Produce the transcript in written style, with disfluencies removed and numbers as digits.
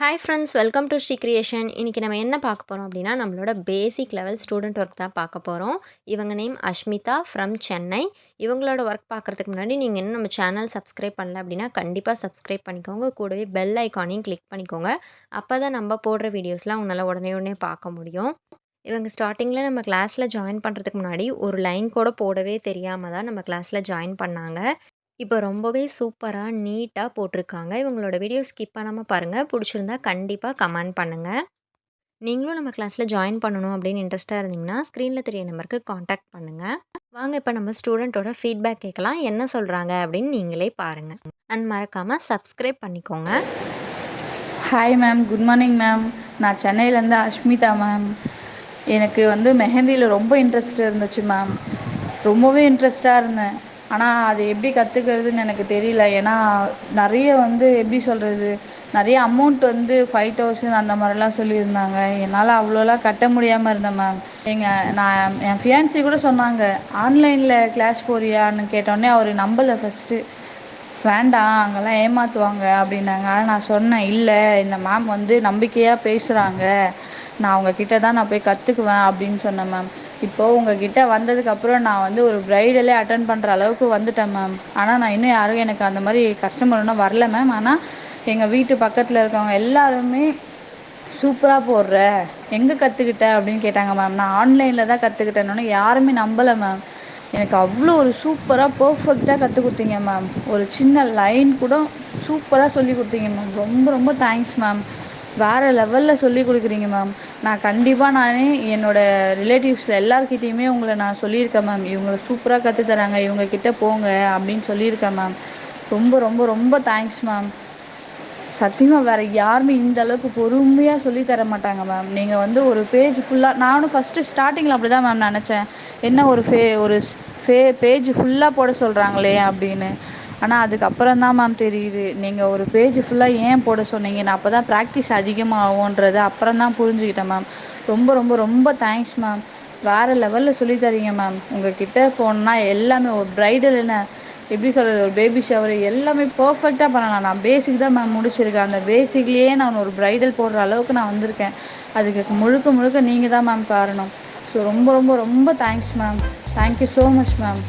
Hi friends, welcome to Sri creation. இன்றைக்கி நம்ம என்ன பார்க்க போகிறோம் அப்படின்னா, நம்மளோட பேசிக் லெவல் ஸ்டூடெண்ட் ஒர்க் தான் பார்க்க போகிறோம். இவங்க நேம் அஷ்மிதா ஃப்ரம் சென்னை. இவங்களோட ஒர்க் பார்க்குறதுக்கு முன்னாடி நீங்கள் இன்னும் நம்ம சேனல் சப்ஸ்கிரைப் பண்ணல அப்படின்னா கண்டிப்பாக சப்ஸ்கிரைப் பண்ணிக்கோங்க. கூடவே பெல் ஐக்கானையும் கிளிக் பண்ணிக்கோங்க. அப்போ தான் நம்ம போடுற வீடியோஸ்லாம் உங்களால் உடனே பார்க்க முடியும். இவங்க ஸ்டார்டிங்கில் நம்ம கிளாஸில் ஜாயின் பண்ணுறதுக்கு முன்னாடி ஒரு லைன் கூட போடவே தெரியாமல் தான் நம்ம கிளாஸில் ஜாயின் பண்ணாங்க. இப்போ ரொம்பவே சூப்பரா, நீட்டா போட்டிருக்காங்க. இவங்களோட வீடியோ ஸ்கிப் பண்ணாம பாருங்க. புடிச்சிருந்தா கண்டிப்பா கமெண்ட் பண்ணுங்க. நீங்களும் நம்ம கிளாஸ்ல ஜாயின் பண்ணணும் அப்படின்னு இன்ட்ரெஸ்ட்டா இருந்தீங்கன்னா, ஸ்க்ரீன்ல தெரிய நம்பருக்கு கான்டாக்ட் பண்ணுங்க. வாங்க இப்ப நம்ம ஸ்டூடெண்ட்டோட ஃபீட்பேக் கேட்கலாம். என்ன சொல்றாங்க அப்படின்னு நீங்களே பாருங்க. அண்ட் மறக்காம சப்ஸ்கிரைப் பண்ணிக்கோங்க. Hi ma'am, good morning ma'am. நான் சென்னையிலேருந்து அஷ்மிதா மேம். எனக்கு மெஹந்தியில் ரொம்ப இன்ட்ரெஸ்ட் இருந்துச்சு மேம். ரொம்பவே இன்ட்ரெஸ்டாக இருந்தேன். ஆனால் அது எப்படி கற்றுக்கிறதுன்னு எனக்கு தெரியல. ஏன்னா நிறைய எப்படி சொல்கிறது, நிறைய அமௌண்ட் 5000 அந்த மாதிரிலாம் சொல்லியிருந்தாங்க. என்னால் அவ்வளோலாம் கட்ட முடியாமல் இருந்தேன் மேம். என் ஃபியான்சி கூட சொன்னாங்க, ஆன்லைனில் கிளாஸ் போறியான்னு கேட்டோடனே அவர் நம்பலை ஃபஸ்ட்டு. வேண்டாம், அங்கெல்லாம் ஏமாற்றுவாங்க அப்படின்னாங்க. ஆனால் நான் சொன்னேன், இல்லை, இந்த மேம் நம்பிக்கையாக பேசுகிறாங்க, நான் அவங்கக்கிட்ட தான் நான் போய் கற்றுக்குவேன் அப்படின்னு சொன்னேன் மேம். இப்போது உங்ககிட்ட வந்ததுக்கப்புறம் நான் ஒரு ப்ரைடலே அட்டன் பண்ணுற அளவுக்கு வந்துட்டேன் மேம். ஆனால் நான் இன்னும் யாரும் எனக்கு அந்த மாதிரி கஸ்டமர் இன்னும் வரல மேம். ஆனால் எங்கள் வீட்டு பக்கத்தில் இருக்கவங்க எல்லாருமே சூப்பராக போடுற, எங்கே கற்றுக்கிட்ட அப்படின்னு கேட்டாங்க மேம். நான் ஆன்லைனில் தான் கற்றுக்கிட்டேன்னு யாருமே நம்பலை மேம். எனக்கு அவ்வளோ ஒரு சூப்பராக பர்ஃபெக்டாக கற்றுக் கொடுத்தீங்க மேம். ஒரு சின்ன லைன் கூட சூப்பராக சொல்லி கொடுத்தீங்க மேம். ரொம்ப ரொம்ப தேங்க்ஸ் மேம். வேறு லெவலில் சொல்லி கொடுக்குறீங்க மேம். நான் கண்டிப்பாக என்னோடய ரிலேட்டிவ்ஸில் எல்லாருக்கிட்டேயுமே உங்களை நான் சொல்லியிருக்கேன் மேம். இவங்க சூப்பராக கற்றுத்தராங்க, இவங்கக்கிட்ட போங்க அப்படின்னு சொல்லியிருக்கேன் மேம். ரொம்ப ரொம்ப ரொம்ப தேங்க்ஸ் மேம். சத்தியமாக வேறு யாருமே இந்த அளவுக்கு பொறுமையாக சொல்லி தர மாட்டாங்க மேம். நீங்கள் ஒரு பேஜ் ஃபுல்லாக, நானும் ஃபஸ்ட்டு ஸ்டார்டிங்கில் அப்படி தான் மேம் நினச்சேன். என்ன ஒரு பேஜ் ஃபுல்லாக போட சொல்கிறாங்களே அப்படின்னு. ஆனால் அதுக்கப்புறம் தான் மேம் தெரியுது, நீங்கள் ஒரு பேஜ் ஃபுல்லாக ஏன் போட சொன்னீங்க, நான் அப்போ தான் ப்ராக்டிஸ் அதிகமாகும்ன்றது அப்புறம் தான் புரிஞ்சுக்கிட்டேன் மேம். ரொம்ப ரொம்ப ரொம்ப தேங்க்ஸ் மேம். வேறு லெவலில் சொல்லி தரீங்க மேம். உங்கள் கிட்டே போனால் எல்லாமே ஒரு ப்ரைடல் என்ன எப்படி சொல்கிறது, ஒரு பேபி ஷவர் எல்லாமே பர்ஃபெக்டாக பண்ணலாம். நான் பேசிக் தான் மேம் முடிச்சிருக்கேன். அந்த பேசிக்லேயே நான் ஒரு ப்ரைடல் போடுற அளவுக்கு நான் வந்திருக்கேன். அதுக்கு முழுக்க முழுக்க நீங்கள் தான் மேம் காரணம். ஸோ ரொம்ப ரொம்ப ரொம்ப thanks ma'am. Thank you so much ma'am.